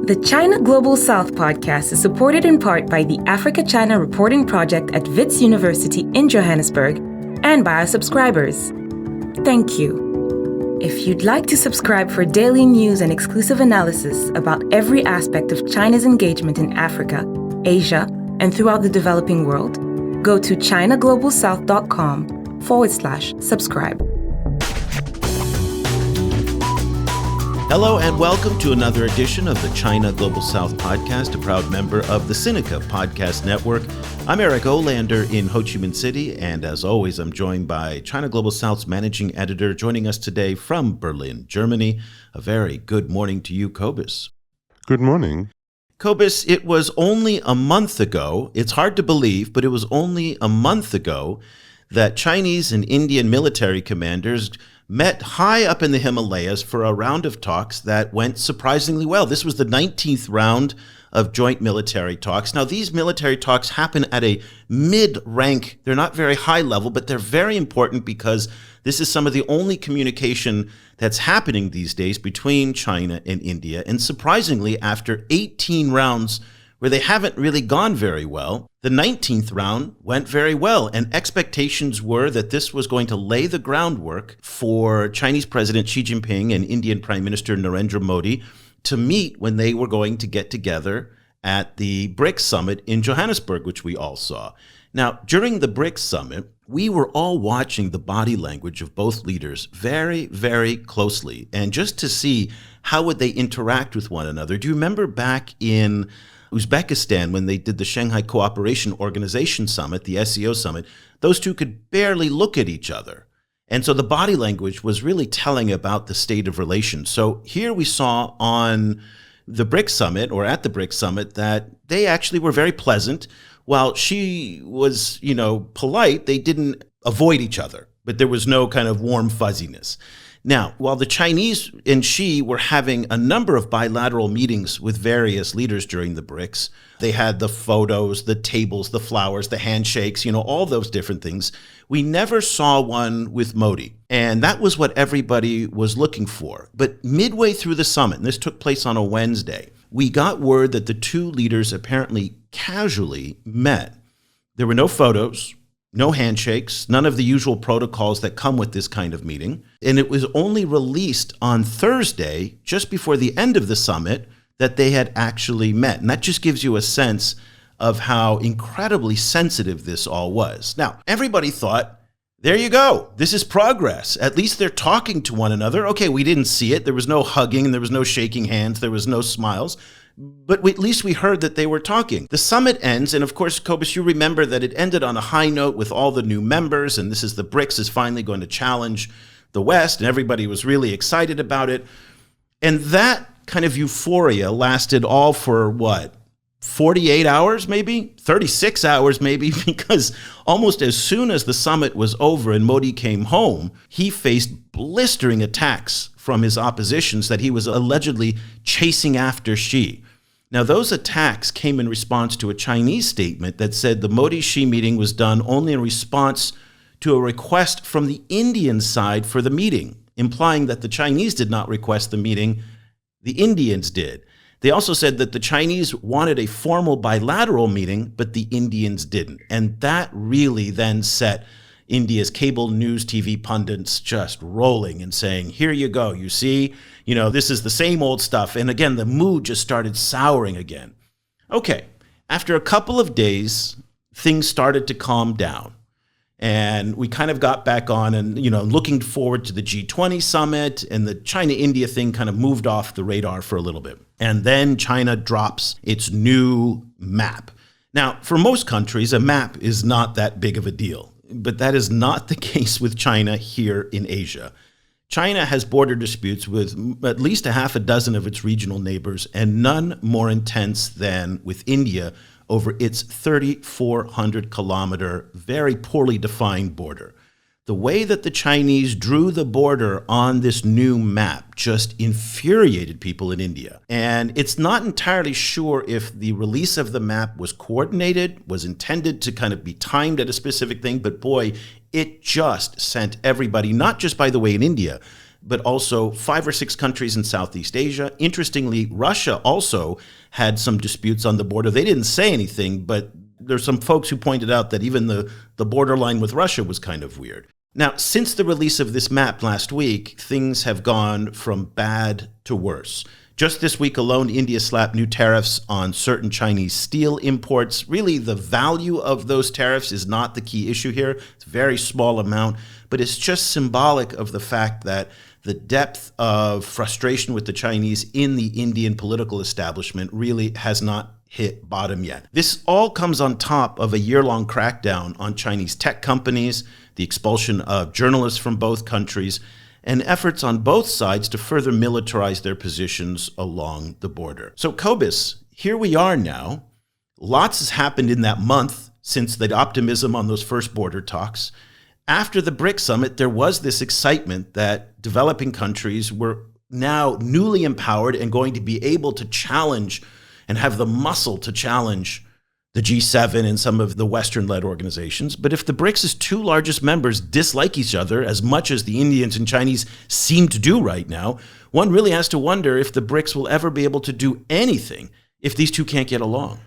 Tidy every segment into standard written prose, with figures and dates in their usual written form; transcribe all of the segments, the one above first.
The China Global South podcast is supported in part by the Africa-China Reporting Project at Wits University in Johannesburg and by our subscribers. Thank you. If you'd like to subscribe for daily news and exclusive analysis about every aspect of China's engagement in Africa, Asia, and throughout the developing world, go to ChinaGlobalSouth.com/subscribe. Hello and welcome to another edition of the China Global South podcast, a proud member of the Sinica Podcast Network. I'm Eric Olander in Ho Chi Minh City, and as always, I'm joined by China Global South's managing editor, joining us today from Berlin, Germany. A very good morning to you, Cobus. Good morning. Cobus, it was only a month ago, it's hard to believe, but it was only a month ago that Chinese and Indian military commanders met high up in the Himalayas for a round of talks that went surprisingly well. This was the 19th round of joint military talks. Now, these military talks happen at a mid-rank. They're not very high level, but they're very important because this is some of the only communication that's happening these days between China and India. And surprisingly, after 18 rounds where they haven't really gone very well, the 19th round went very well, and expectations were that this was going to lay the groundwork for Chinese President Xi Jinping and Indian Prime Minister Narendra Modi to meet when they were going to get together at the BRICS summit in Johannesburg, which we all saw. Now, during the BRICS summit, we were all watching the body language of both leaders very, very closely, and just to see how would they interact with one another. Do you remember back in Uzbekistan, when they did the Shanghai Cooperation Organization Summit, the SCO Summit, those two could barely look at each other. And so the body language was really telling about the state of relations. So here we saw on the BRICS Summit, or at the BRICS Summit, that they actually were very pleasant. While she was, polite, they didn't avoid each other, but there was no kind of warm fuzziness. Now, while the Chinese and Xi were having a number of bilateral meetings with various leaders during the BRICS, they had the photos, the tables, the flowers, the handshakes, all those different things. We never saw one with Modi, and that was what everybody was looking for. But midway through the summit, and this took place on a Wednesday, we got word that the two leaders apparently casually met. There were no photos, no handshakes, none of the usual protocols that come with this kind of meeting. And it was only released on Thursday, just before the end of the summit, that they had actually met. And that just gives you a sense of how incredibly sensitive this all was. Now, everybody thought, there you go. This is progress. At least they're talking to one another. Okay, we didn't see it. There was no hugging, there was no shaking hands, there was no smiles. But at least we heard that they were talking. The summit ends, and of course, Cobus, you remember that it ended on a high note with all the new members, and this is the BRICS is finally going to challenge the West, and everybody was really excited about it. And that kind of euphoria lasted all for 48 hours, maybe 36 hours, maybe, because almost as soon as the summit was over and Modi came home, he faced blistering attacks from his oppositions that he was allegedly chasing after Xi. Now, those attacks came in response to a Chinese statement that said the Modi-Xi meeting was done only in response to a request from the Indian side for the meeting, implying that the Chinese did not request the meeting, the Indians did. They also said that the Chinese wanted a formal bilateral meeting, but the Indians didn't. And that really then set India's cable news TV pundits just rolling and saying, here you go, you see, this is the same old stuff. And again, the mood just started souring again. Okay, after a couple of days, things started to calm down. And we kind of got back on and, looking forward to the G20 summit, and the China-India thing kind of moved off the radar for a little bit. And then China drops its new map. Now, for most countries, a map is not that big of a deal. But that is not the case with China here in Asia. China has border disputes with at least a half a dozen of its regional neighbors, and none more intense than with India over its 3,400-kilometer, very poorly defined border. The way that the Chinese drew the border on this new map just infuriated people in India. And it's not entirely sure if the release of the map was coordinated, was intended to kind of be timed at a specific thing, but boy, it just sent everybody, not just by the way in India, but also 5 or 6 countries in Southeast Asia. Interestingly, Russia also had some disputes on the border. They didn't say anything, but there's some folks who pointed out that even the borderline with Russia was kind of weird. Now, since the release of this map last week, things have gone from bad to worse. Just this week alone, India slapped new tariffs on certain Chinese steel imports. Really, the value of those tariffs is not the key issue here. It's a very small amount, but it's just symbolic of the fact that the depth of frustration with the Chinese in the Indian political establishment really has not hit bottom yet. This all comes on top of a year-long crackdown on Chinese tech companies, the expulsion of journalists from both countries, and efforts on both sides to further militarize their positions along the border. So, Cobus, here we are now. Lots has happened in that month since the optimism on those first border talks. After the BRICS summit, there was this excitement that developing countries were now newly empowered and going to be able to challenge and have the muscle to challenge the G7 and some of the Western-led organizations. But if the BRICS' 2 largest members dislike each other as much as the Indians and Chinese seem to do right now, one really has to wonder if the BRICS will ever be able to do anything if these two can't get along.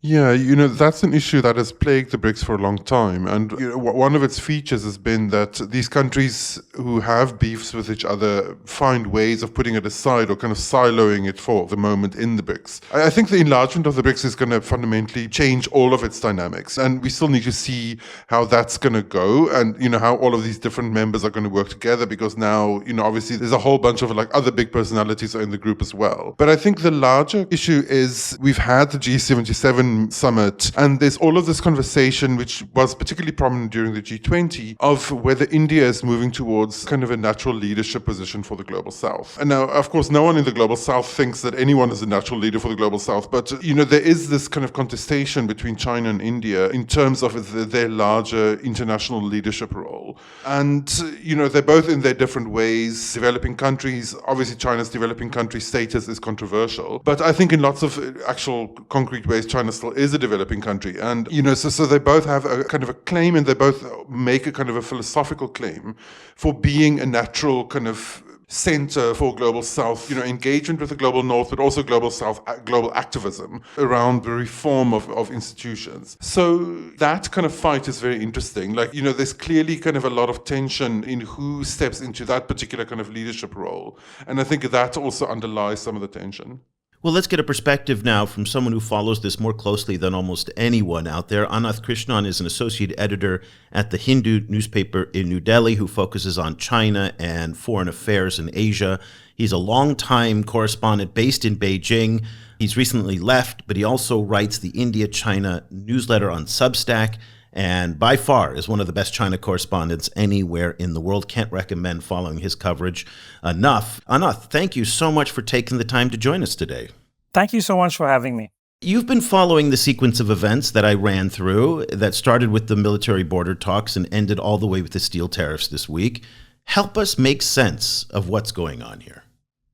Yeah, that's an issue that has plagued the BRICS for a long time. And one of its features has been that these countries who have beefs with each other find ways of putting it aside or kind of siloing it for the moment in the BRICS. I think the enlargement of the BRICS is going to fundamentally change all of its dynamics. And we still need to see how that's going to go and, how all of these different members are going to work together, because now, obviously there's a whole bunch of other big personalities in the group as well. But I think the larger issue is we've had the G77 summit, and there's all of this conversation, which was particularly prominent during the G20, of whether India is moving towards kind of a natural leadership position for the Global South. And now, of course, no one in the Global South thinks that anyone is a natural leader for the Global South, but, there is this kind of contestation between China and India in terms of their larger international leadership role. And, they're both in their different ways. Developing countries, obviously China's developing country status is controversial, but I think in lots of actual concrete ways, China still is a developing country. And, so they both have a kind of a claim, and they both make a kind of a philosophical claim for being a natural kind of center for Global South, engagement with the Global North, but also Global South, global activism around the reform of institutions. So that kind of fight is very interesting. There's clearly kind of a lot of tension in who steps into that particular kind of leadership role. And I think that also underlies some of the tension. Well, let's get a perspective now from someone who follows this more closely than almost anyone out there. Ananth Krishnan is an associate editor at the Hindu newspaper in New Delhi who focuses on China and foreign affairs in Asia. He's a longtime correspondent based in Beijing. He's recently left, but he also writes the India-China newsletter on Substack, and by far is one of the best China correspondents anywhere in the world. Can't recommend following his coverage enough. Ananth, thank you so much for taking the time to join us today. Thank you so much for having me. You've been following the sequence of events that I ran through that started with the military border talks and ended all the way with the steel tariffs this week. Help us make sense of what's going on here.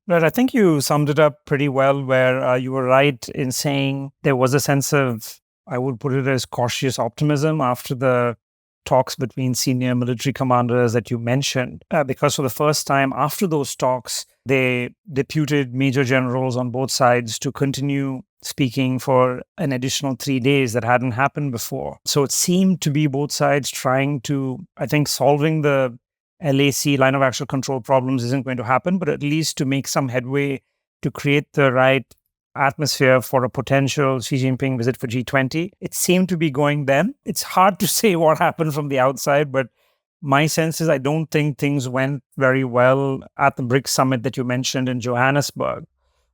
Right, I think you summed it up pretty well, where you were right in saying there was a sense of, I would put it as cautious optimism after the talks between senior military commanders that you mentioned, because for the first time after those talks, they deputed major generals on both sides to continue speaking for an additional 3 days that hadn't happened before. So it seemed to be both sides trying to, I think, solving the LAC, line of actual control problems, isn't going to happen, but at least to make some headway to create the right atmosphere for a potential Xi Jinping visit for G20. It seemed to be going then. It's hard to say what happened from the outside, but my sense is I don't think things went very well at the BRICS summit that you mentioned in Johannesburg.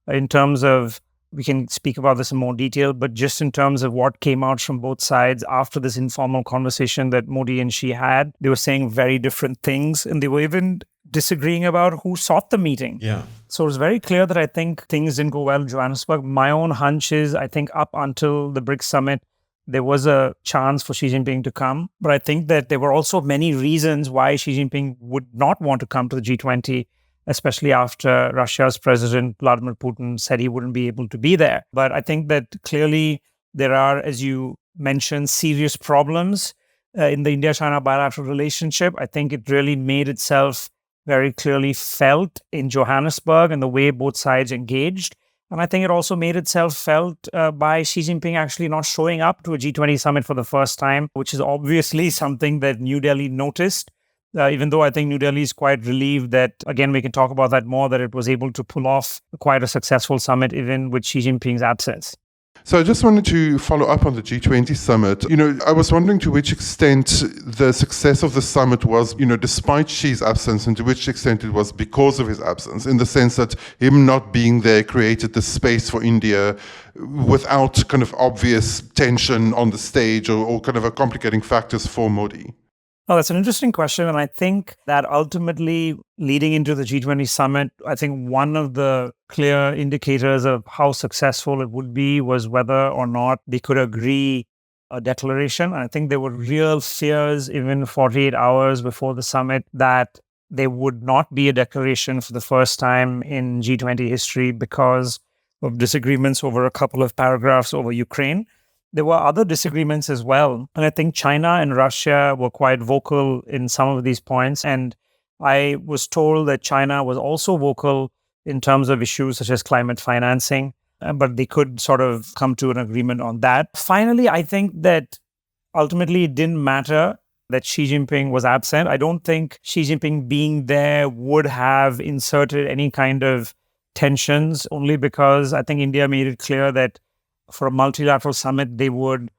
In terms of, we can speak about this in more detail, but just in terms of what came out from both sides after this informal conversation that Modi and Xi had, they were saying very different things, and they were even disagreeing about who sought the meeting. Yeah. So it's very clear that I think things didn't go well in Johannesburg. My own hunch is, I think up until the BRICS summit, there was a chance for Xi Jinping to come. But I think that there were also many reasons why Xi Jinping would not want to come to the G20, especially after Russia's president, Vladimir Putin, said he wouldn't be able to be there. But I think that clearly there are, as you mentioned, serious problems in the India-China bilateral relationship. I think it really made itself very clearly felt in Johannesburg and the way both sides engaged. And I think it also made itself felt by Xi Jinping actually not showing up to a G20 summit for the first time, which is obviously something that New Delhi noticed. Even though I think New Delhi is quite relieved that, again, we can talk about that more, that it was able to pull off quite a successful summit, even with Xi Jinping's absence. So I just wanted to follow up on the G20 summit. I was wondering to which extent the success of the summit was, despite Xi's absence, and to which extent it was because of his absence, in the sense that him not being there created the space for India without kind of obvious tension on the stage or kind of a complicating factors for Modi. Oh, that's an interesting question. And I think that ultimately leading into the G20 summit, I think one of the clear indicators of how successful it would be was whether or not they could agree a declaration. And I think there were real fears, even 48 hours before the summit, that there would not be a declaration for the first time in G20 history because of disagreements over a couple of paragraphs over Ukraine. There were other disagreements as well. And I think China and Russia were quite vocal in some of these points. And I was told that China was also vocal in terms of issues such as climate financing, but they could sort of come to an agreement on that. Finally, I think that ultimately it didn't matter that Xi Jinping was absent. I don't think Xi Jinping being there would have inserted any kind of tensions, only because I think India made it clear that for a multilateral summit, they would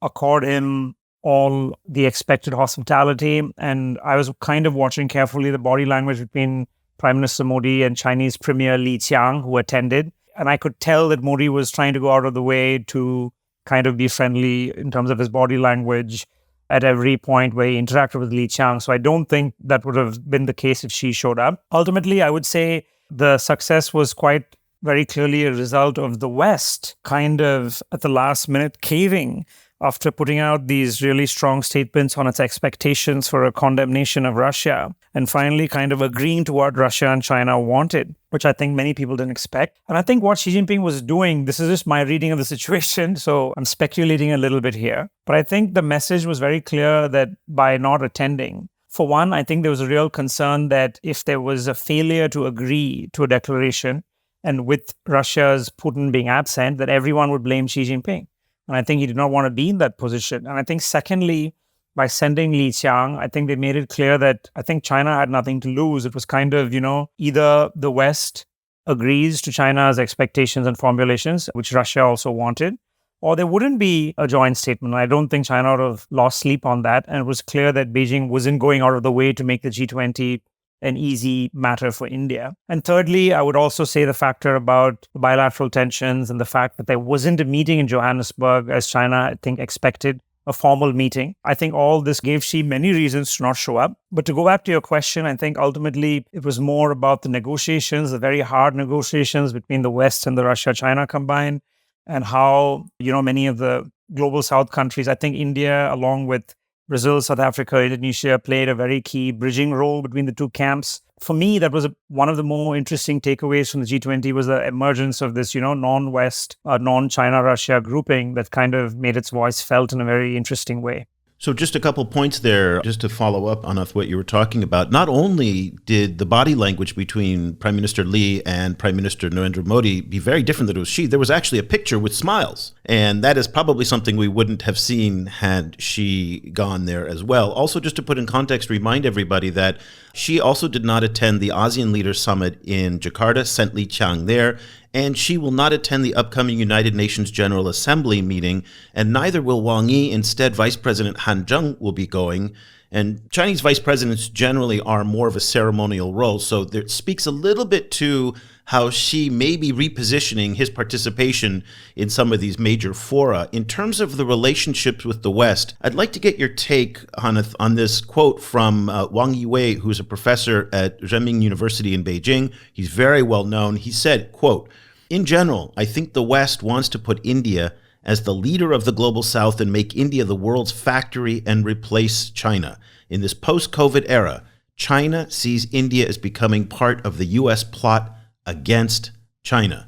accord him all the expected hospitality. And I was kind of watching carefully the body language between Prime Minister Modi and Chinese Premier Li Qiang, who attended. And I could tell that Modi was trying to go out of the way to kind of be friendly in terms of his body language at every point where he interacted with Li Qiang. So I don't think that would have been the case if Xi showed up. Ultimately, I would say the success was quite very clearly a result of the West kind of at the last minute caving after putting out these really strong statements on its expectations for a condemnation of Russia, and finally kind of agreeing to what Russia and China wanted, which I think many people didn't expect. And I think what Xi Jinping was doing, this is just my reading of the situation, so I'm speculating a little bit here, but I think the message was very clear that by not attending, for one, I think there was a real concern that if there was a failure to agree to a declaration, and with Russia's Putin being absent, that everyone would blame Xi Jinping. And I think he did not want to be in that position. And I think secondly, by sending Li Qiang, I think they made it clear that I think China had nothing to lose. It was kind of, either the West agrees to China's expectations and formulations, which Russia also wanted, or there wouldn't be a joint statement. I don't think China would have lost sleep on that. And it was clear that Beijing wasn't going out of the way to make the G20 an easy matter for India. And thirdly, I would also say the factor about bilateral tensions and the fact that there wasn't a meeting in Johannesburg as China, I think, expected a formal meeting. I think all this gave Xi many reasons to not show up. But to go back to your question, I think ultimately it was more about the negotiations, the very hard negotiations between the West and the Russia-China combined, and how, many of the global South countries, I think India, along with Brazil, South Africa, Indonesia, played a very key bridging role between the two camps. For me, that was one of the more interesting takeaways from the G20 was the emergence of this, non-West, non-China-Russia grouping that kind of made its voice felt in a very interesting way. So just a couple points there, just to follow up on what you were talking about. Not only did the body language between Prime Minister Li and Prime Minister Narendra Modi be very different than it was Xi, there was actually a picture with smiles. And that is probably something we wouldn't have seen had Xi gone there as well. Also, just to put in context, remind everybody that Xi also did not attend the ASEAN Leaders Summit in Jakarta, sent Li Qiang there, and Xi will not attend the upcoming United Nations General Assembly meeting, and neither will Wang Yi. Instead, Vice President Han Zheng will be going. And Chinese vice presidents generally are more of a ceremonial role, so it speaks a little bit to how Xi may be repositioning his participation in some of these major fora. In terms of the relationships with the West, I'd like to get your take, Ananth, on this quote from Wang Yiwei, who's a professor at Renmin University in Beijing. He's very well known. He said, quote, "In general, I think the West wants to put India as the leader of the global South and make India the world's factory and replace China. In this post-COVID era, China sees India as becoming part of the U.S. plot against China."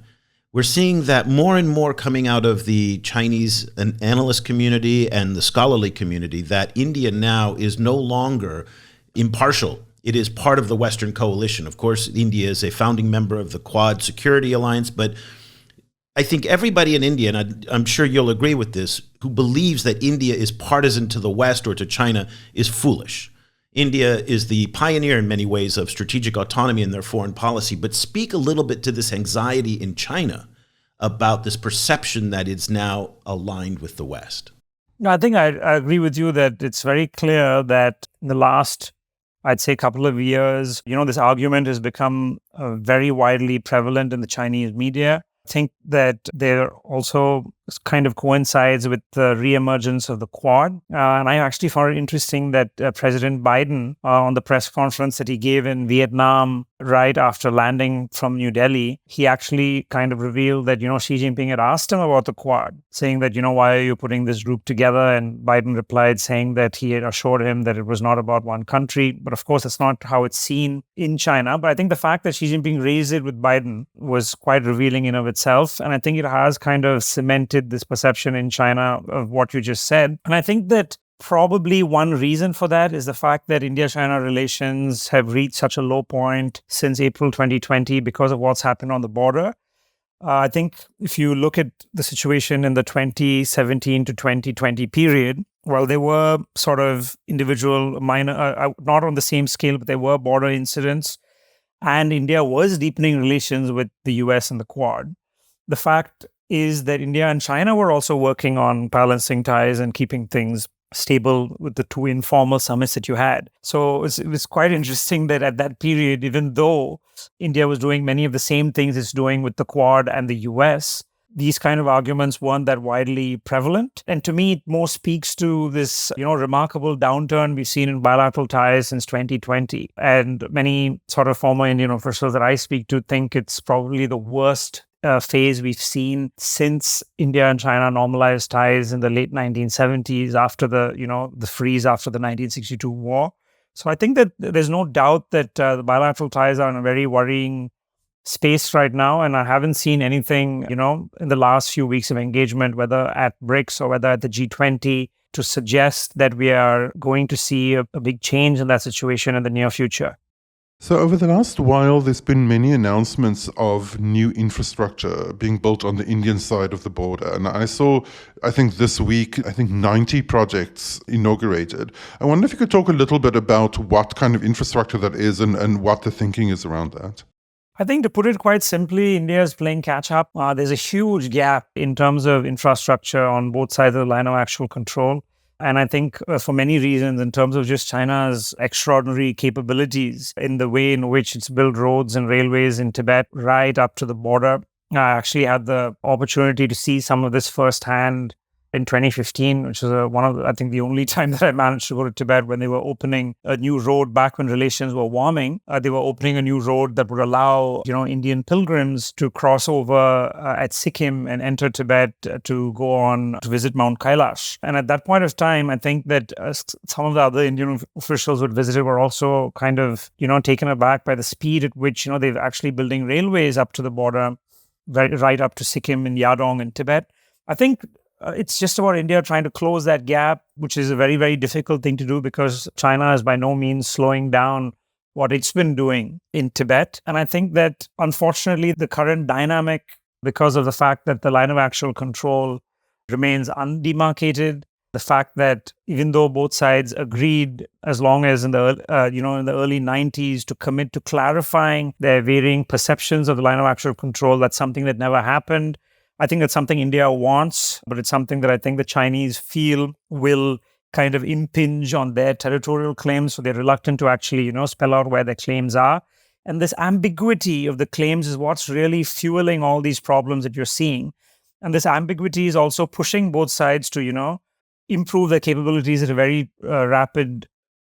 We're seeing that more and more coming out of the Chinese analyst community and the scholarly community, that India now is no longer impartial It is part of the Western coalition. Of course, India is a founding member of the Quad Security Alliance, but I think everybody in India, and I'm sure you'll agree with this, who believes that India is partisan to the West or to China is foolish. India is the pioneer in many ways of strategic autonomy in their foreign policy, but speak a little bit to this anxiety in China about this perception that it's now aligned with the West. No, I think I agree with you that it's very clear that in the last, I'd say, couple of years, this argument has become very widely prevalent in the Chinese media. I think that there also kind of coincides with the reemergence of the Quad. And I actually found it interesting that President Biden, on the press conference that he gave in Vietnam right after landing from New Delhi, he actually kind of revealed that, Xi Jinping had asked him about the Quad, saying that, why are you putting this group together? And Biden replied saying that he had assured him that it was not about one country. But of course, that's not how it's seen in China. But I think the fact that Xi Jinping raised it with Biden was quite revealing in of itself. And I think it has kind of cemented this perception in China of what you just said. And I think that probably one reason for that is the fact that India-China relations have reached such a low point since April 2020 because of what's happened on the border. I think if you look at the situation in the 2017 to 2020 period, well, there were sort of individual minor, not on the same scale, but there were border incidents. And India was deepening relations with the US and the Quad. The fact is that India and China were also working on balancing ties and keeping things stable with the two informal summits that you had. So it was quite interesting that at that period, even though India was doing many of the same things it's doing with the Quad and the US, these kind of arguments weren't that widely prevalent. And to me, it more speaks to this, remarkable downturn we've seen in bilateral ties since 2020. And many sort of former Indian officials that I speak to think it's probably the worst phase we've seen since India and China normalized ties in the late 1970s after the freeze after the 1962 war. So I think that there's no doubt that the bilateral ties are in a very worrying space right now. And I haven't seen anything, in the last few weeks of engagement, whether at BRICS or whether at the G20, to suggest that we are going to see a big change in that situation in the near future. So over the last while, there's been many announcements of new infrastructure being built on the Indian side of the border. And I think this week, 90 projects inaugurated. I wonder if you could talk a little bit about what kind of infrastructure that is and what the thinking is around that. I think to put it quite simply, India is playing catch up. There's a huge gap in terms of infrastructure on both sides of the line of actual control. And I think for many reasons, in terms of just China's extraordinary capabilities in the way in which it's built roads and railways in Tibet right up to the border. I actually had the opportunity to see some of this firsthand in 2015, which was the only time that I managed to go to Tibet when they were opening a new road back when relations were warming. They were opening a new road that would allow, Indian pilgrims to cross over at Sikkim and enter Tibet to go on to visit Mount Kailash. And at that point of time, I think that some of the other Indian officials who had visited were also kind of, taken aback by the speed at which, they're actually building railways up to the border, right up to Sikkim and Yadong in Tibet. I think it's just about India trying to close that gap, which is a very, very difficult thing to do because China is by no means slowing down what it's been doing in Tibet. And I think that, unfortunately, the current dynamic, because of the fact that the line of actual control remains undemarcated, the fact that even though both sides agreed, as long as in the early 90s, to commit to clarifying their varying perceptions of the line of actual control, that's something that never happened. I think that's something India wants, but it's something that I think the Chinese feel will kind of impinge on their territorial claims. So they're reluctant to actually, spell out where their claims are. And this ambiguity of the claims is what's really fueling all these problems that you're seeing. And this ambiguity is also pushing both sides to, improve their capabilities at a very rapid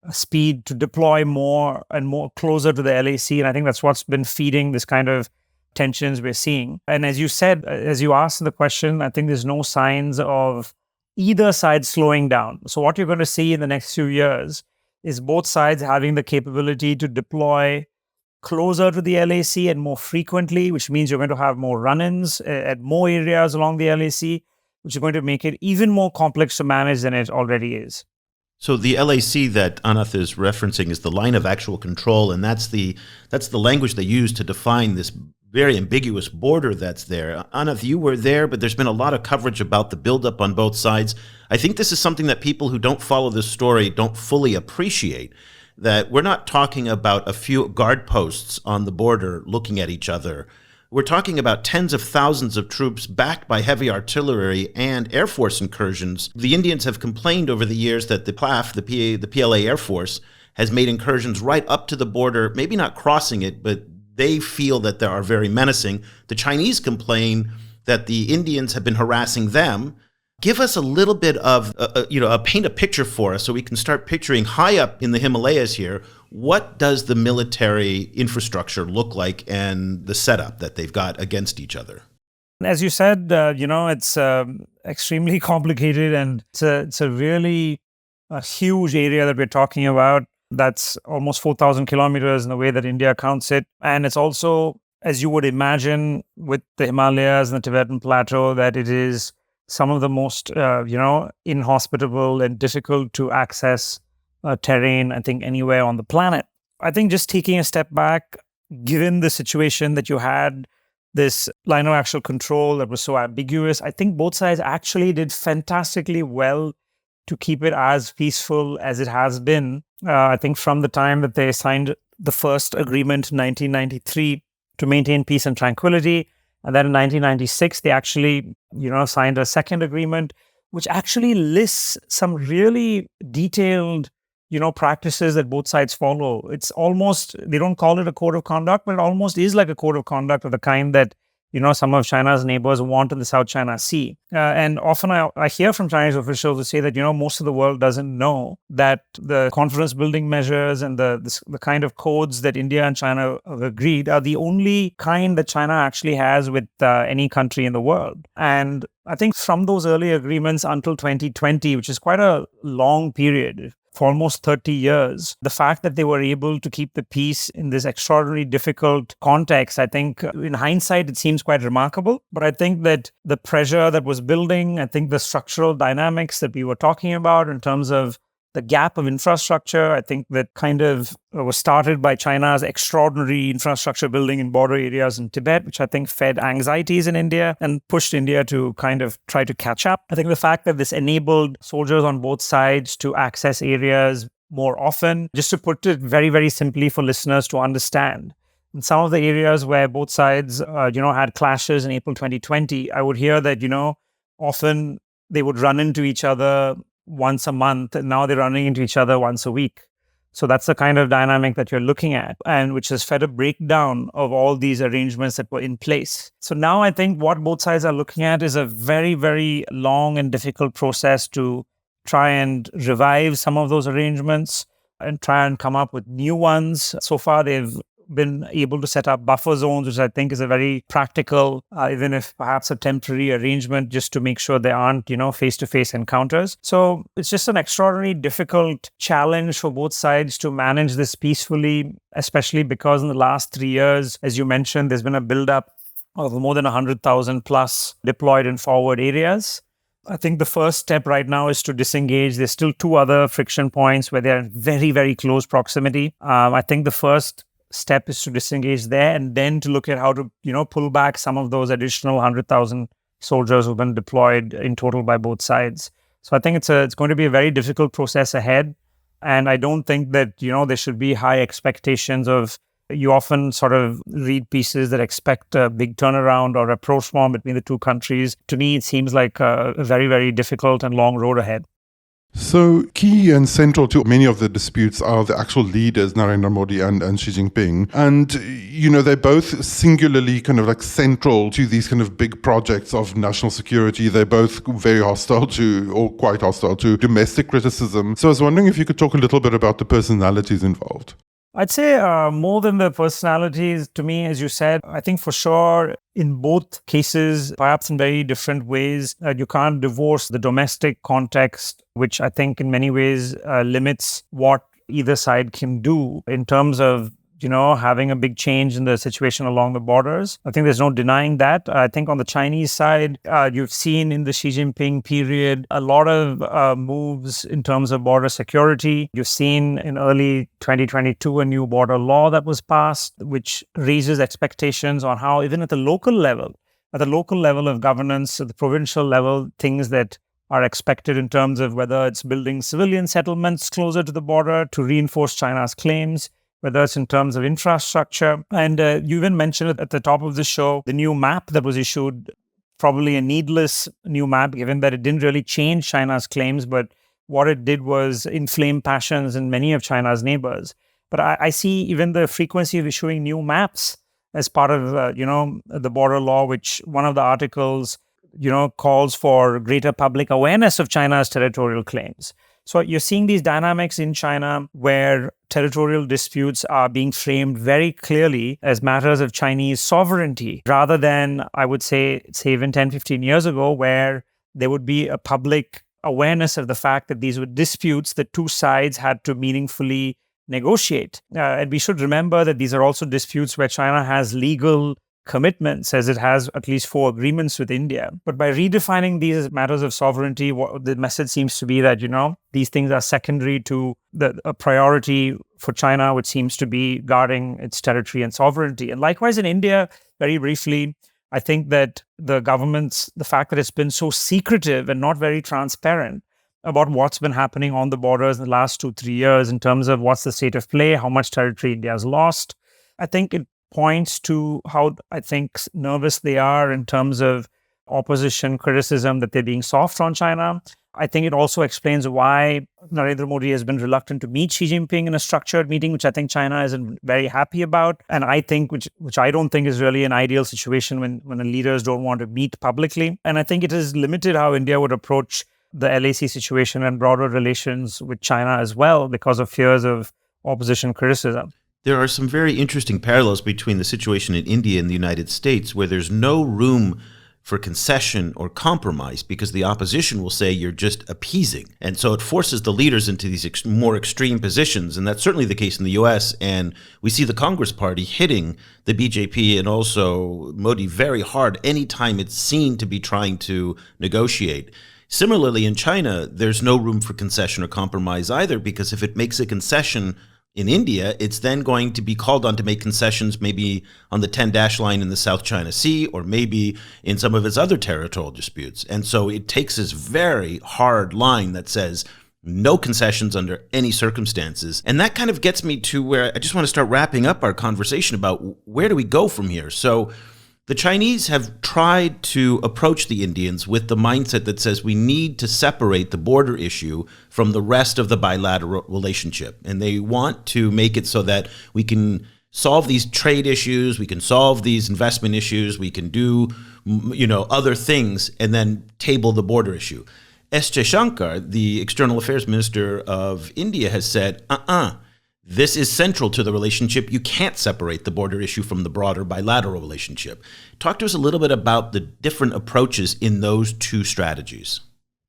speed to deploy more and more closer to the LAC. And I think that's what's been feeding this kind of tensions we're seeing. And as you said, as you asked the question, I think there's no signs of either side slowing down. So what you're going to see in the next few years is both sides having the capability to deploy closer to the LAC and more frequently, which means you're going to have more run-ins at more areas along the LAC, which is going to make it even more complex to manage than it already is. So the LAC that Ananth is referencing is the line of actual control, and that's the language they use to define this very ambiguous border that's there. Ananth, you were there, but there's been a lot of coverage about the buildup on both sides. I think this is something that people who don't follow this story don't fully appreciate, that we're not talking about a few guard posts on the border looking at each other. We're talking about tens of thousands of troops backed by heavy artillery and Air Force incursions. The Indians have complained over the years that the PLAF, the PLA Air Force, has made incursions right up to the border, maybe not crossing it, but they feel that they are very menacing. The Chinese complain that the Indians have been harassing them. Give us a little bit of, paint a picture for us so we can start picturing high up in the Himalayas here. What does the military infrastructure look like and the setup that they've got against each other? As you said, it's extremely complicated, and it's a really huge area that we're talking about. That's almost 4,000 kilometers in the way that India counts it. And it's also, as you would imagine, with the Himalayas and the Tibetan Plateau, that it is some of the most, inhospitable and difficult to access terrain, I think, anywhere on the planet. I think just taking a step back, given the situation that you had, this line of actual control that was so ambiguous, I think both sides actually did fantastically well to keep it as peaceful as it has been. I think from the time that they signed the first agreement in 1993 to maintain peace and tranquility, and then in 1996, they actually, signed a second agreement, which actually lists some really detailed, practices that both sides follow. It's almost, they don't call it a code of conduct, but it almost is like a code of conduct of the kind that, some of China's neighbors want in the South China Sea. And often I hear from Chinese officials who say that, most of the world doesn't know that the confidence building measures and the kind of codes that India and China have agreed are the only kind that China actually has with any country in the world. And I think from those early agreements until 2020, which is quite a long period, for almost 30 years, the fact that they were able to keep the peace in this extraordinarily difficult context, I think in hindsight, it seems quite remarkable. But I think that the pressure that was building, I think the structural dynamics that we were talking about in terms of the gap of infrastructure, I think that kind of was started by China's extraordinary infrastructure building in border areas in Tibet, which I think fed anxieties in India and pushed India to kind of try to catch up. I think the fact that this enabled soldiers on both sides to access areas more often, just to put it very, very simply for listeners to understand, in some of the areas where both sides, had clashes in April 2020, I would hear that, often they would run into each other once a month, and now they're running into each other once a week. So that's the kind of dynamic that you're looking at, and which has fed a breakdown of all these arrangements that were in place. So now I think what both sides are looking at is a very, very long and difficult process to try and revive some of those arrangements and try and come up with new ones. So far, they've been able to set up buffer zones, which I think is a very practical, even if perhaps a temporary arrangement, just to make sure there aren't, face-to-face encounters. So it's just an extraordinarily difficult challenge for both sides to manage this peacefully, especially because in the last 3 years, as you mentioned, there's been a buildup of more than 100,000 plus deployed in forward areas. I think the first step right now is to disengage. There's still 2 other friction points where they're in very, very close proximity. I think the first step is to disengage there, and then to look at how to, pull back some of those additional 100,000 soldiers who've been deployed in total by both sides. So I think it's going to be a very difficult process ahead. And I don't think that, there should be high expectations of, you often sort of read pieces that expect a big turnaround or rapprochement between the two countries. To me, it seems like a very, very difficult and long road ahead. So key and central to many of the disputes are the actual leaders, Narendra Modi and Xi Jinping. And, they're both singularly kind of like central to these kind of big projects of national security. They're both very hostile to, or quite hostile to, domestic criticism. So I was wondering if you could talk a little bit about the personalities involved. I'd say more than the personalities, to me, as you said, I think for sure in both cases, perhaps in very different ways, you can't divorce the domestic context, which I think in many ways limits what either side can do in terms of having a big change in the situation along the borders. I think there's no denying that. I think on the Chinese side, you've seen in the Xi Jinping period a lot of moves in terms of border security. You've seen in early 2022 a new border law that was passed, which raises expectations on how, even at the local level of governance, at the provincial level, things that are expected in terms of whether it's building civilian settlements closer to the border to reinforce China's claims, whether it's in terms of infrastructure. And you even mentioned it at the top of the show, the new map that was issued, probably a needless new map, given that it didn't really change China's claims, but what it did was inflame passions in many of China's neighbors. But I see even the frequency of issuing new maps as part of, the border law, which one of the articles, calls for greater public awareness of China's territorial claims. So you're seeing these dynamics in China where territorial disputes are being framed very clearly as matters of Chinese sovereignty, rather than, I would say even 10, 15 years ago, where there would be a public awareness of the fact that these were disputes that two sides had to meaningfully negotiate. And we should remember that these are also disputes where China has legal commitments, as it has at least 4 agreements with India. But by redefining these as matters of sovereignty, the message seems to be that, these things are secondary to a priority for China, which seems to be guarding its territory and sovereignty. And likewise in India, very briefly, I think that the fact that it's been so secretive and not very transparent about what's been happening on the borders in the last 2-3 years in terms of what's the state of play, how much territory India has lost, I think it points to how, I think, nervous they are in terms of opposition criticism that they're being soft on China. I think it also explains why Narendra Modi has been reluctant to meet Xi Jinping in a structured meeting, which I think China isn't very happy about. And I think, which I don't think is really an ideal situation when the leaders don't want to meet publicly. And I think it is limited how India would approach the LAC situation and broader relations with China as well, because of fears of opposition criticism. There are some very interesting parallels between the situation in India and the United States, where there's no room for concession or compromise because the opposition will say you're just appeasing. And so it forces the leaders into these more extreme positions. And that's certainly the case in the US. And we see the Congress Party hitting the BJP and also Modi very hard anytime it's seen to be trying to negotiate. Similarly, in China, there's no room for concession or compromise either, because if it makes a concession in India, it's then going to be called on to make concessions maybe on the 10-dash line in the South China Sea or maybe in some of its other territorial disputes. And so it takes this very hard line that says no concessions under any circumstances. And that kind of gets me to where I just want to start wrapping up our conversation about where do we go from here. So the Chinese have tried to approach the Indians with the mindset that says we need to separate the border issue from the rest of the bilateral relationship. And they want to make it so that we can solve these trade issues, we can solve these investment issues, we can do, other things, and then table the border issue. S. Jaishankar, the External Affairs Minister of India, has said, this is central to the relationship. You can't separate the border issue from the broader bilateral relationship. Talk to us a little bit about the different approaches in those two strategies.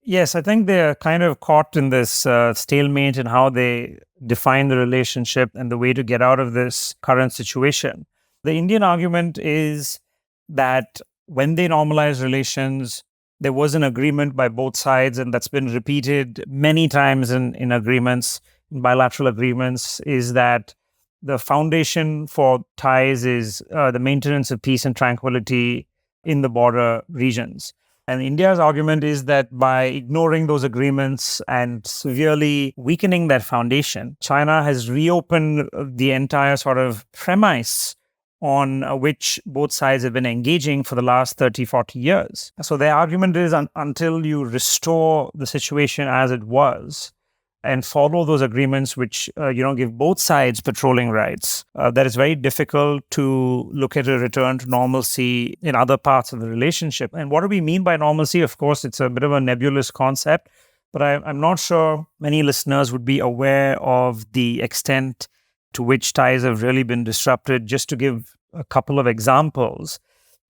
Yes, I think they're kind of caught in this stalemate in how they define the relationship and the way to get out of this current situation. The Indian argument is that when they normalize relations, there was an agreement by both sides, and that's been repeated many times in agreements, in bilateral agreements, is that the foundation for ties is the maintenance of peace and tranquility in the border regions. And India's argument is that by ignoring those agreements and severely weakening that foundation, China has reopened the entire sort of premise on which both sides have been engaging for the last 30, 40 years. So their argument is until you restore the situation as it was and follow those agreements which give both sides patrolling rights, that it's very difficult to look at a return to normalcy in other parts of the relationship. And what do we mean by normalcy? Of course, it's a bit of a nebulous concept, but I'm not sure many listeners would be aware of the extent to which ties have really been disrupted. Just to give a couple of examples,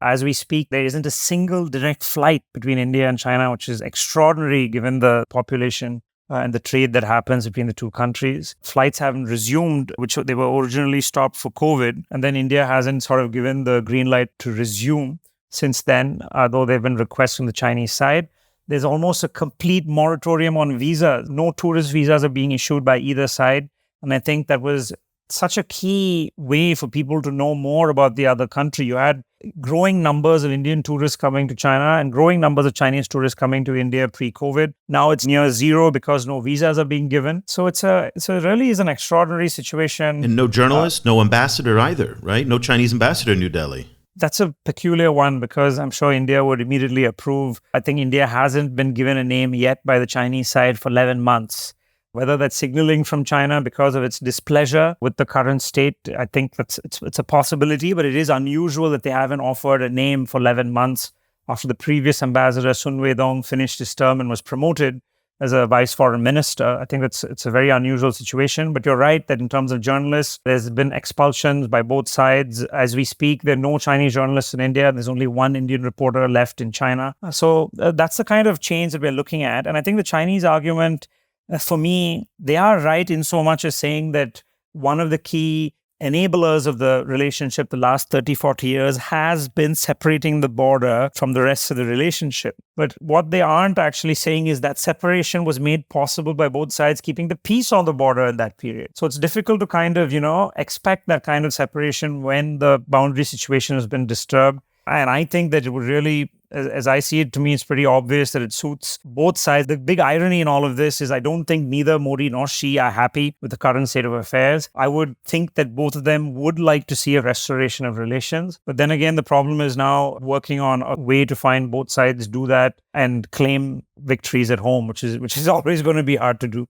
as we speak, there isn't a single direct flight between India and China, which is extraordinary given the population and the trade that happens between the two countries. Flights haven't resumed, which they were originally stopped for COVID. And then India hasn't sort of given the green light to resume since then, though there have been requests from the Chinese side. There's almost a complete moratorium on visas. No tourist visas are being issued by either side. And I think that was such a key way for people to know more about the other country. You had growing numbers of Indian tourists coming to China and growing numbers of Chinese tourists coming to India pre-COVID. Now it's near zero because no visas are being given. So it really is an extraordinary situation. And no journalist, no ambassador either, right? No Chinese ambassador in New Delhi. That's a peculiar one because I'm sure India would immediately approve. I think India hasn't been given a name yet by the Chinese side for 11 months. Whether that's signaling from China because of its displeasure with the current state, I think it's a possibility, but it is unusual that they haven't offered a name for 11 months after the previous ambassador, Sun Weidong, finished his term and was promoted as a vice foreign minister. I think it's a very unusual situation, but you're right that in terms of journalists, there's been expulsions by both sides. As we speak, there are no Chinese journalists in India. There's only one Indian reporter left in China. So that's the kind of change that we're looking at. And I think the Chinese argument, for me, they are right in so much as saying that one of the key enablers of the relationship the last 30, 40 years has been separating the border from the rest of the relationship. But what they aren't actually saying is that separation was made possible by both sides keeping the peace on the border in that period. So it's difficult to kind of, expect that kind of separation when the boundary situation has been disturbed. And I think that it would really, as I see it, to me, it's pretty obvious that it suits both sides. The big irony in all of this is I don't think neither Modi nor Xi are happy with the current state of affairs. I would think that both of them would like to see a restoration of relations. But then again, the problem is now working on a way to find both sides do that and claim victories at home, which is always going to be hard to do.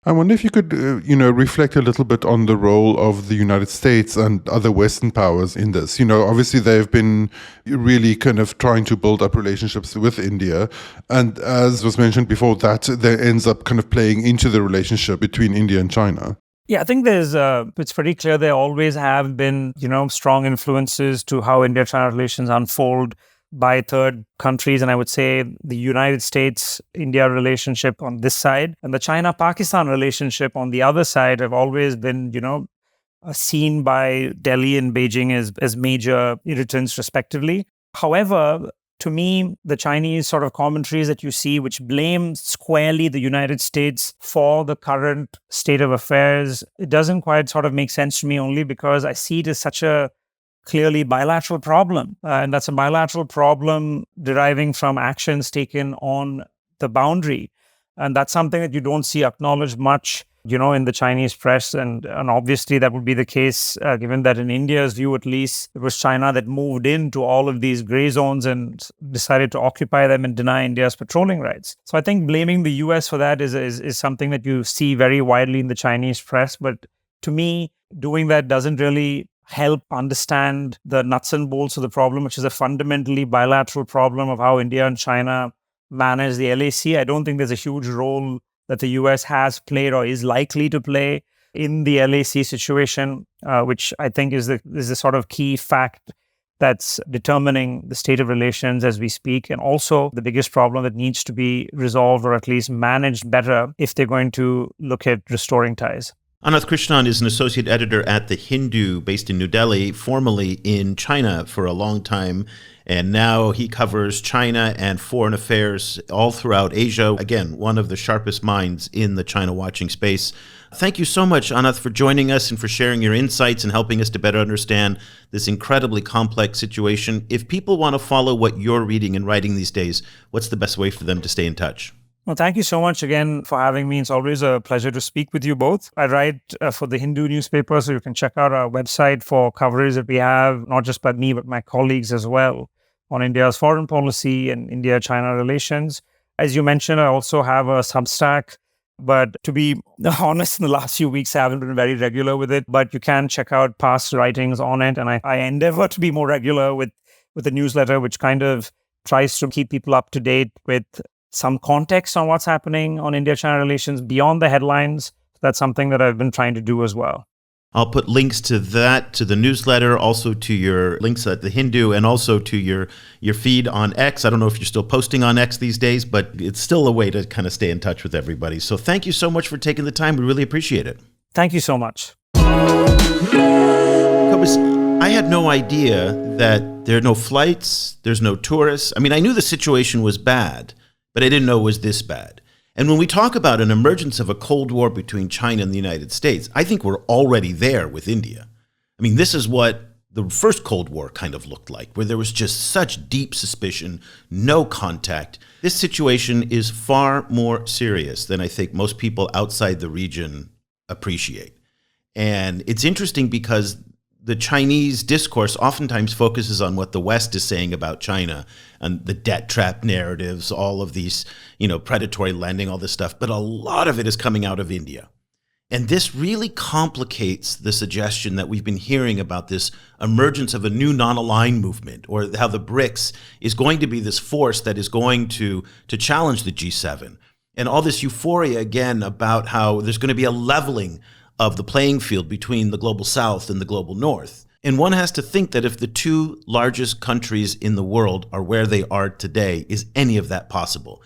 I wonder if you could, reflect a little bit on the role of the United States and other Western powers in this. Obviously they've been really kind of trying to build up relationships with India. And as was mentioned before, that there ends up kind of playing into the relationship between India and China. Yeah, I think it's pretty clear there always have been, strong influences to how India-China relations unfold by third countries. And I would say the United States-India relationship on this side and the China-Pakistan relationship on the other side have always been, seen by Delhi and Beijing as major irritants respectively. However, to me, the Chinese sort of commentaries that you see, which blame squarely the United States for the current state of affairs, it doesn't quite sort of make sense to me only because I see it as such a clearly bilateral problem. And that's a bilateral problem deriving from actions taken on the boundary. And that's something that you don't see acknowledged much, in the Chinese press. And obviously that would be the case, given that in India's view, at least, it was China that moved into all of these gray zones and decided to occupy them and deny India's patrolling rights. So I think blaming the US for that is something that you see very widely in the Chinese press. But to me, doing that doesn't really help understand the nuts and bolts of the problem, which is a fundamentally bilateral problem of how India and China manage the LAC. I don't think there's a huge role that the US has played or is likely to play in the LAC situation, which I think is the sort of key fact that's determining the state of relations as we speak, and also the biggest problem that needs to be resolved or at least managed better if they're going to look at restoring ties. Ananth Krishnan is an associate editor at The Hindu, based in New Delhi, formerly in China for a long time. And now he covers China and foreign affairs all throughout Asia. Again, one of the sharpest minds in the China watching space. Thank you so much, Ananth, for joining us and for sharing your insights and helping us to better understand this incredibly complex situation. If people want to follow what you're reading and writing these days, what's the best way for them to stay in touch? Well, thank you so much again for having me. It's always a pleasure to speak with you both. I write for the Hindu newspaper, so you can check out our website for coverage that we have, not just by me, but my colleagues as well, on India's foreign policy and India-China relations. As you mentioned, I also have a Substack, but to be honest, in the last few weeks, I haven't been very regular with it, but you can check out past writings on it. And I endeavor to be more regular with the newsletter, which kind of tries to keep people up to date with some context on what's happening on India-China relations beyond the headlines. That's something that I've been trying to do as well. I'll put links to that, to the newsletter, also to your links at The Hindu, and also to your feed on X. I don't know if you're still posting on X these days, but it's still a way to kind of stay in touch with everybody. So thank you so much for taking the time. We really appreciate it. Thank you so much. Cobus, I had no idea that there are no flights, there's no tourists. I mean, I knew the situation was bad, but I didn't know it was this bad. And when we talk about an emergence of a Cold War between China and the United States, I think we're already there with India. I mean, this is what the first Cold War kind of looked like, where there was just such deep suspicion, no contact. This situation is far more serious than I think most people outside the region appreciate. And it's interesting because the Chinese discourse oftentimes focuses on what the West is saying about China and the debt trap narratives, all of these, predatory lending, all this stuff. But a lot of it is coming out of India. And this really complicates the suggestion that we've been hearing about this emergence of a new non-aligned movement, or how the BRICS is going to be this force that is going to challenge the G7. And all this euphoria, again, about how there's going to be a leveling of the playing field between the global South and the global North. And one has to think that if the two largest countries in the world are where they are today, is any of that possible?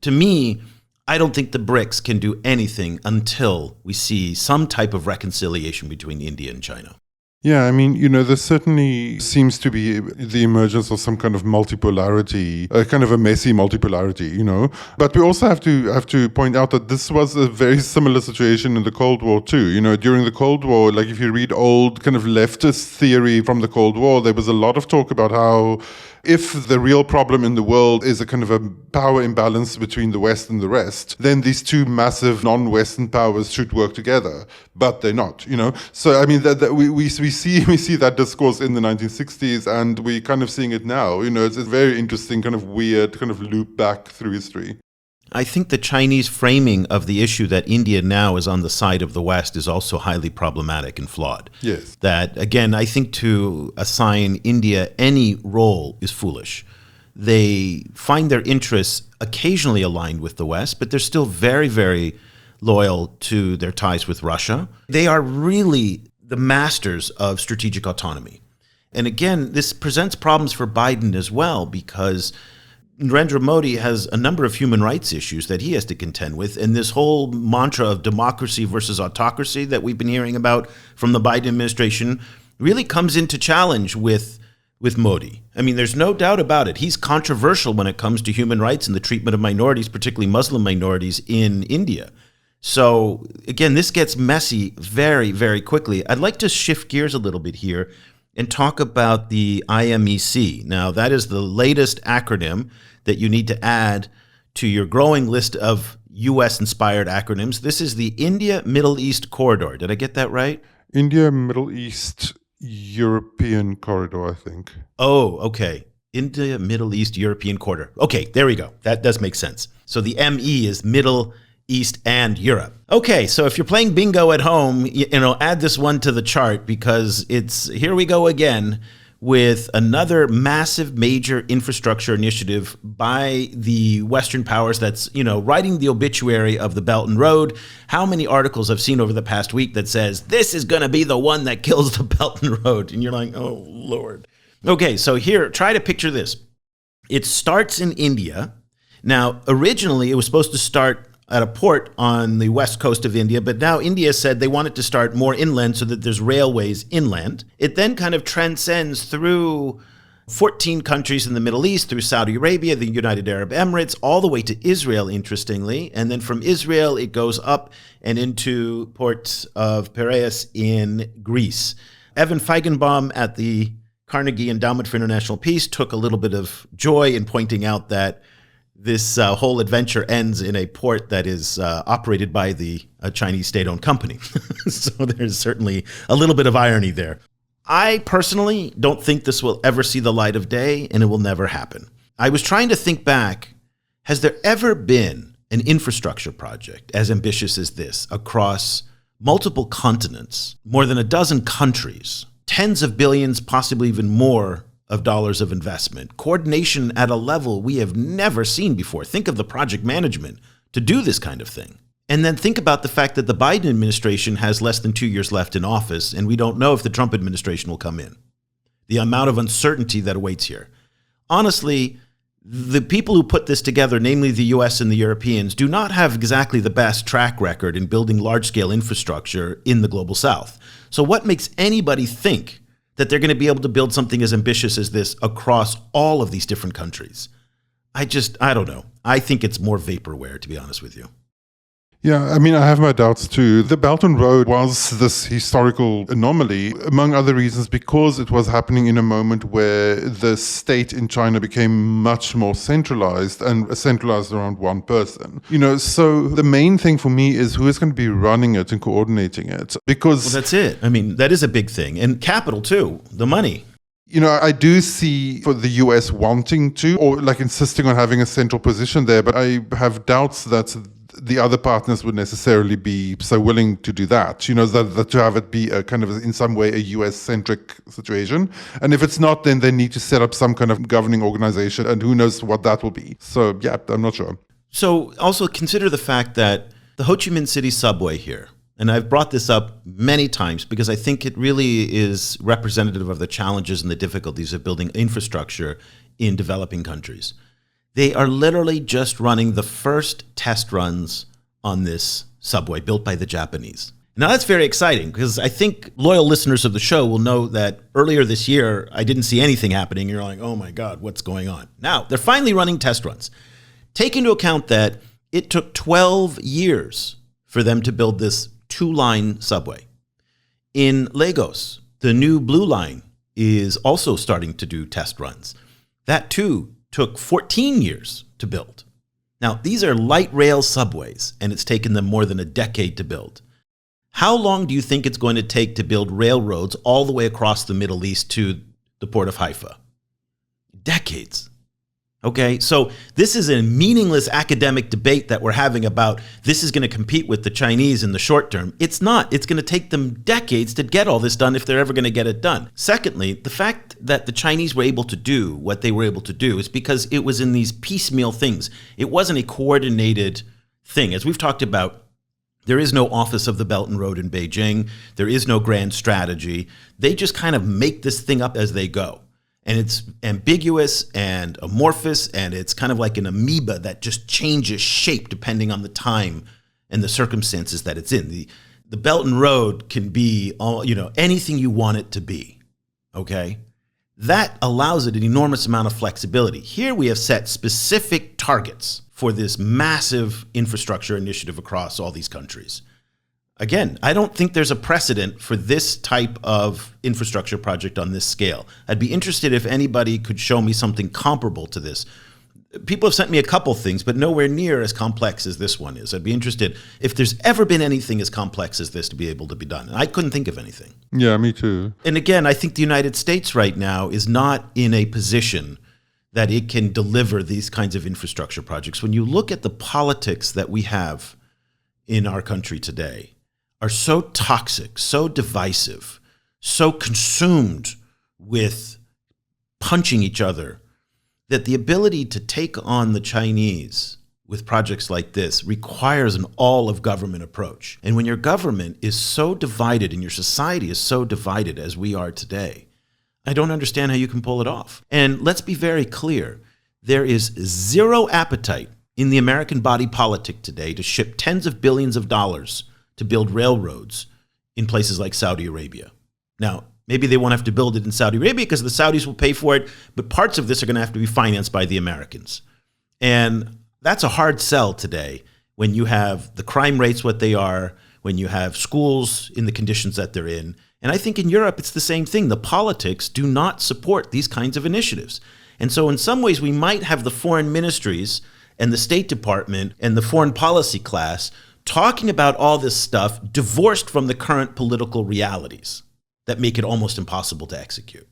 To me, I don't think the BRICS can do anything until we see some type of reconciliation between India and China. Yeah, I mean, there certainly seems to be the emergence of some kind of multipolarity, kind of a messy multipolarity, But we also have to point out that this was a very similar situation in the Cold War too. During the Cold War, like if you read old kind of leftist theory from the Cold War, there was a lot of talk about how if the real problem in the world is a kind of a power imbalance between the West and the rest, then these two massive non-Western powers should work together, but they're not, So I mean that we see that discourse in the 1960s, and we're kind of seeing it now. It's a very interesting kind of weird kind of loop back through history. I think the Chinese framing of the issue that India now is on the side of the West is also highly problematic and flawed. Yes. That, again, I think to assign India any role is foolish. They find their interests occasionally aligned with the West, but they're still very, very loyal to their ties with Russia. They are really the masters of strategic autonomy. And again, this presents problems for Biden as well, because Narendra Modi has a number of human rights issues that he has to contend with. And this whole mantra of democracy versus autocracy that we've been hearing about from the Biden administration really comes into challenge with Modi. I mean, there's no doubt about it. He's controversial when it comes to human rights and the treatment of minorities, particularly Muslim minorities in India. So again, this gets messy very, very quickly. I'd like to shift gears a little bit here and talk about the IMEC. Now, that is the latest acronym that you need to add to your growing list of U.S.-inspired acronyms. This is the India-Middle East Corridor. Did I get that right? India-Middle East European Corridor, I think. Oh, okay. India-Middle East European Corridor. Okay, there we go. That does make sense. So the ME is Middle East and Europe. Okay, so if you're playing bingo at home, add this one to the chart, because here we go again with another massive major infrastructure initiative by the Western powers that's, writing the obituary of the Belt and Road. How many articles I've seen over the past week that says, this is going to be the one that kills the Belt and Road. And you're like, oh, Lord. Okay, so here, try to picture this. It starts in India. Now, originally, it was supposed to start at a port on the west coast of India, but now India said they want it to start more inland so that there's railways inland. It then kind of transcends through 14 countries in the Middle East, through Saudi Arabia, the United Arab Emirates, all the way to Israel, interestingly. And then from Israel, it goes up and into ports of Piraeus in Greece. Evan Feigenbaum at the Carnegie Endowment for International Peace took a little bit of joy in pointing out that this whole adventure ends in a port that is operated by the Chinese state-owned company. So there's certainly a little bit of irony there. I personally don't think this will ever see the light of day, and it will never happen. I was trying to think back, has there ever been an infrastructure project as ambitious as this across multiple continents, more than a dozen countries, tens of billions, possibly even more of dollars of investment, coordination at a level we have never seen before? Think of the project management to do this kind of thing. And then think about the fact that the Biden administration has less than 2 years left in office, and we don't know if the Trump administration will come in. The amount of uncertainty that awaits here. Honestly, the people who put this together, namely the US and the Europeans, do not have exactly the best track record in building large-scale infrastructure in the global south. So what makes anybody think that they're going to be able to build something as ambitious as this across all of these different countries? I don't know. I think it's more vaporware, to be honest with you. Yeah, I mean, I have my doubts too. The Belt and Road was this historical anomaly, among other reasons, because it was happening in a moment where the state in China became much more centralized and centralized around one person. So the main thing for me is who is going to be running it and coordinating it. Because well, that's it. I mean, that is a big thing. And capital too, the money. I do see for the US wanting to, or like insisting on having a central position there, but I have doubts that the other partners would necessarily be so willing to do that, that to have it be a kind of, in some way, a US-centric situation. And if it's not, then they need to set up some kind of governing organization, and who knows what that will be. So, yeah, I'm not sure. So also consider the fact that the Ho Chi Minh City subway here, and I've brought this up many times because I think it really is representative of the challenges and the difficulties of building infrastructure in developing countries. They are literally just running the first test runs on this subway built by the Japanese. Now that's very exciting because I think loyal listeners of the show will know that earlier this year, I didn't see anything happening. You're like, oh my God, what's going on? Now they're finally running test runs. Take into account that it took 12 years for them to build this 2-line subway. In Lagos, the new Blue Line is also starting to do test runs. That too took 14 years to build. Now, these are light rail subways, and it's taken them more than a decade to build. How long do you think it's going to take to build railroads all the way across the Middle East to the port of Haifa? Decades. Okay, so this is a meaningless academic debate that we're having about this is going to compete with the Chinese in the short term. It's not. It's going to take them decades to get all this done if they're ever going to get it done. Secondly, the fact that the Chinese were able to do what they were able to do is because it was in these piecemeal things. It wasn't a coordinated thing. As we've talked about, there is no Office of the Belt and Road in Beijing. There is no grand strategy. They just kind of make this thing up as they go. And it's ambiguous and amorphous, and it's kind of like an amoeba that just changes shape depending on the time and the circumstances that it's in. The Belt and Road can be anything you want it to be, okay? That allows it an enormous amount of flexibility. Here we have set specific targets for this massive infrastructure initiative across all these countries. Again, I don't think there's a precedent for this type of infrastructure project on this scale. I'd be interested if anybody could show me something comparable to this. People have sent me a couple things, but nowhere near as complex as this one is. I'd be interested if there's ever been anything as complex as this to be able to be done. And I couldn't think of anything. Yeah, me too. And again, I think the United States right now is not in a position that it can deliver these kinds of infrastructure projects. When you look at the politics that we have in our country today, are so toxic, so divisive, so consumed with punching each other, that the ability to take on the Chinese with projects like this requires an all-of-government approach. And when your government is so divided and your society is so divided as we are today, I don't understand how you can pull it off. And let's be very clear, there is zero appetite in the American body politic today to ship tens of billions of dollars to build railroads in places like Saudi Arabia. Now, maybe they won't have to build it in Saudi Arabia because the Saudis will pay for it, but parts of this are going to have to be financed by the Americans. And that's a hard sell today when you have the crime rates what they are, when you have schools in the conditions that they're in. And I think in Europe, it's the same thing. The politics do not support these kinds of initiatives. And so in some ways, we might have the foreign ministries and the State Department and the foreign policy class talking about all this stuff divorced from the current political realities that make it almost impossible to execute.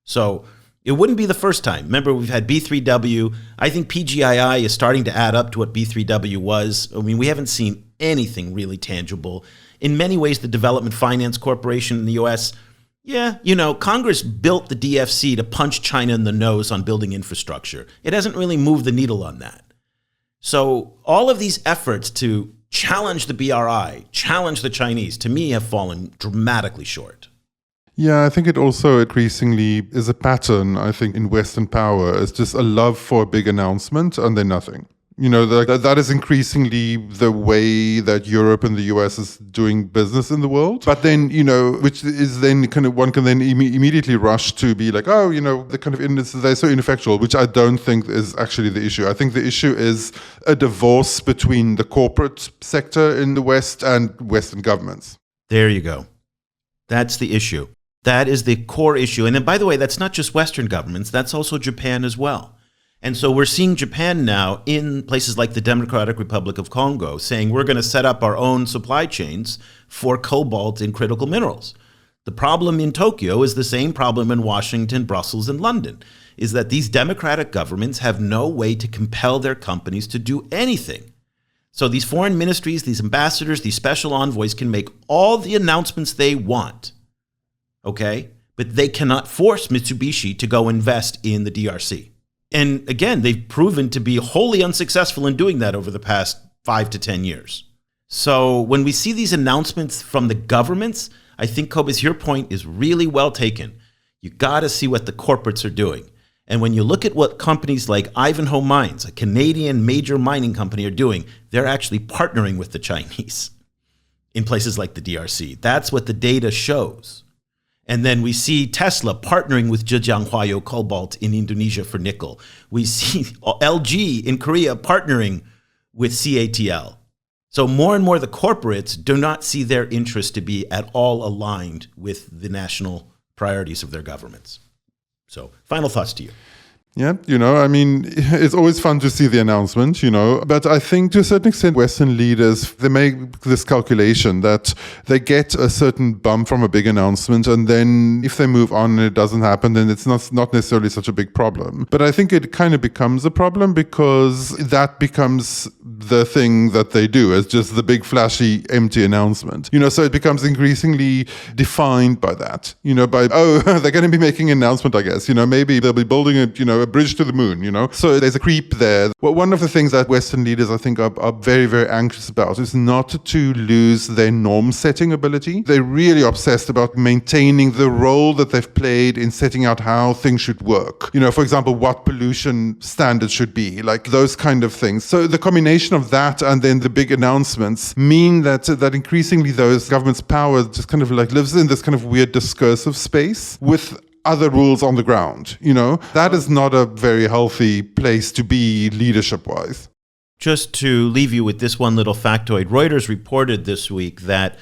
So it wouldn't be the first time. Remember, we've had B3W. I think PGII is starting to add up to what B3W was. I mean, we haven't seen anything really tangible. In many ways, the Development Finance Corporation in the US, Congress built the DFC to punch China in the nose on building infrastructure. It hasn't really moved the needle on that. So all of these efforts to challenge the BRI, challenge the Chinese, to me have fallen dramatically short. Yeah, I think it also increasingly is a pattern, I think, in Western power. It's just a love for a big announcement and then nothing. That is increasingly the way that Europe and the US is doing business in the world. But then, which is then kind of, one can then immediately rush to be like, the kind of, they're so ineffectual, which I don't think is actually the issue. I think the issue is a divorce between the corporate sector in the West and Western governments. There you go. That's the issue. That is the core issue. And then, by the way, that's not just Western governments, that's also Japan as well. And so we're seeing Japan now in places like the Democratic Republic of Congo saying we're going to set up our own supply chains for cobalt and critical minerals. The problem in Tokyo is the same problem in Washington, Brussels, and London, is that these democratic governments have no way to compel their companies to do anything. So these foreign ministries, these ambassadors, these special envoys can make all the announcements they want, okay? But they cannot force Mitsubishi to go invest in the DRC. And again, they've proven to be wholly unsuccessful in doing that over the past 5 to 10 years. So when we see these announcements from the governments, I think, Cobus, your point is really well taken. You got to see what the corporates are doing. And when you look at what companies like Ivanhoe Mines, a Canadian major mining company, are doing, they're actually partnering with the Chinese in places like the DRC. That's what the data shows. And then we see Tesla partnering with Zhejiang Huayo Cobalt in Indonesia for nickel. We see LG in Korea partnering with CATL. So more and more the corporates do not see their interests to be at all aligned with the national priorities of their governments. So final thoughts to you. Yeah, it's always fun to see the announcement, but I think to a certain extent, Western leaders, they make this calculation that they get a certain bump from a big announcement, and then if they move on and it doesn't happen, then it's not necessarily such a big problem. But I think it kind of becomes a problem because that becomes the thing that they do as just the big flashy empty announcement. So it becomes increasingly defined by that, by, they're going to be making an announcement, I guess, maybe they'll be building a bridge to the moon, So there's a creep there. Well, one of the things that Western leaders, I think, are very, very anxious about is not to lose their norm-setting ability. They're really obsessed about maintaining the role that they've played in setting out how things should work. For example, what pollution standards should be, like those kind of things. So the combination of that and then the big announcements mean that increasingly those governments' power just kind of like lives in this kind of weird discursive space with other rules on the ground. That is not a very healthy place to be leadership-wise. Just to leave you with this one little factoid, Reuters reported this week that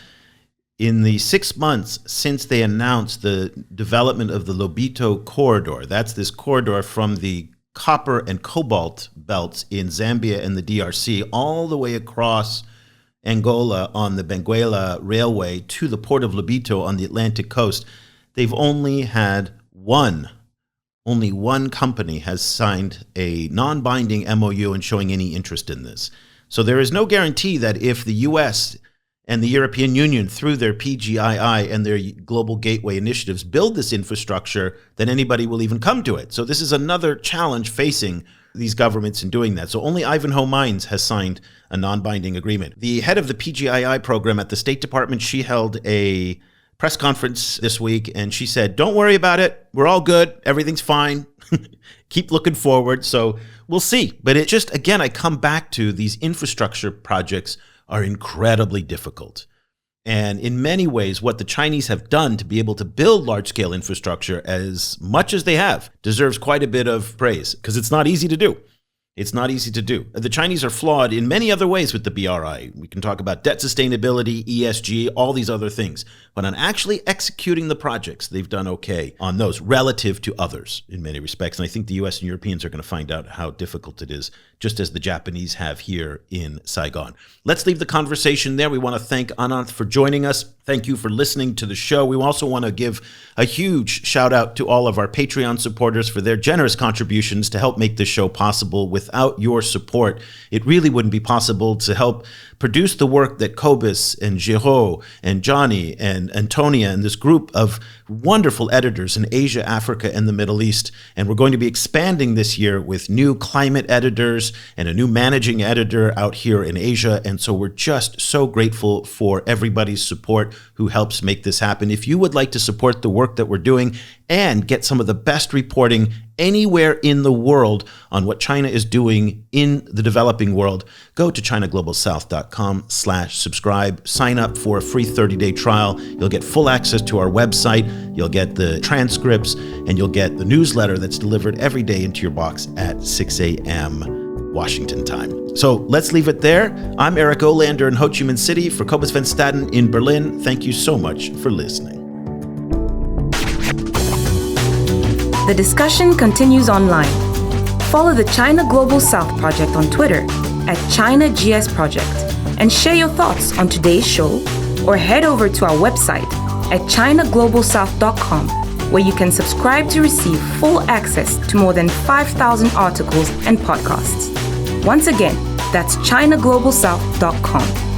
in the 6 months since they announced the development of the Lobito corridor, that's this corridor from the copper and cobalt belts in Zambia and the DRC all the way across Angola on the Benguela Railway to the port of Lobito on the Atlantic coast, they've only had only one company has signed a non-binding MOU and showing any interest in this. So there is no guarantee that if the US and the European Union, through their PGII and their Global Gateway initiatives, build this infrastructure, then anybody will even come to it. So this is another challenge facing these governments in doing that. So only Ivanhoe Mines has signed a non-binding agreement. The head of the PGII program at the State Department, she held a press conference this week, and she said, don't worry about it. We're all good. Everything's fine. Keep looking forward. So we'll see. But it just, again, I come back to these infrastructure projects are incredibly difficult. And in many ways, what the Chinese have done to be able to build large-scale infrastructure as much as they have deserves quite a bit of praise, because it's not easy to do. It's not easy to do. The Chinese are flawed in many other ways with the BRI. We can talk about debt sustainability, ESG, all these other things. But on actually executing the projects, they've done okay on those relative to others in many respects. And I think the US and Europeans are going to find out how difficult it is, just as the Japanese have here in Saigon. Let's leave the conversation there. We want to thank Ananth for joining us. Thank you for listening to the show. We also want to give a huge shout out to all of our Patreon supporters for their generous contributions to help make this show possible with without your support, it really wouldn't be possible to help produce the work that Cobus and Giraud and Johnny and Antonia and this group of wonderful editors in Asia, Africa, and the Middle East. And we're going to be expanding this year with new climate editors and a new managing editor out here in Asia. And so we're just so grateful for everybody's support who helps make this happen. If you would like to support the work that we're doing and get some of the best reporting anywhere in the world on what China is doing in the developing world, go to ChinaGlobalSouth.com/subscribe. Sign up for a free 30-day trial. You'll get full access to our website. You'll get the transcripts, and you'll get the newsletter that's delivered every day into your box at 6 a.m. Washington time. So let's leave it there. I'm Eric Olander in Ho Chi Minh City for Cobus Van Staden in Berlin. Thank you so much for listening. The discussion continues online. Follow the China Global South Project on Twitter at ChinaGS Project and share your thoughts on today's show, or head over to our website at ChinaGlobalSouth.com, where you can subscribe to receive full access to more than 5,000 articles and podcasts. Once again, that's ChinaGlobalSouth.com.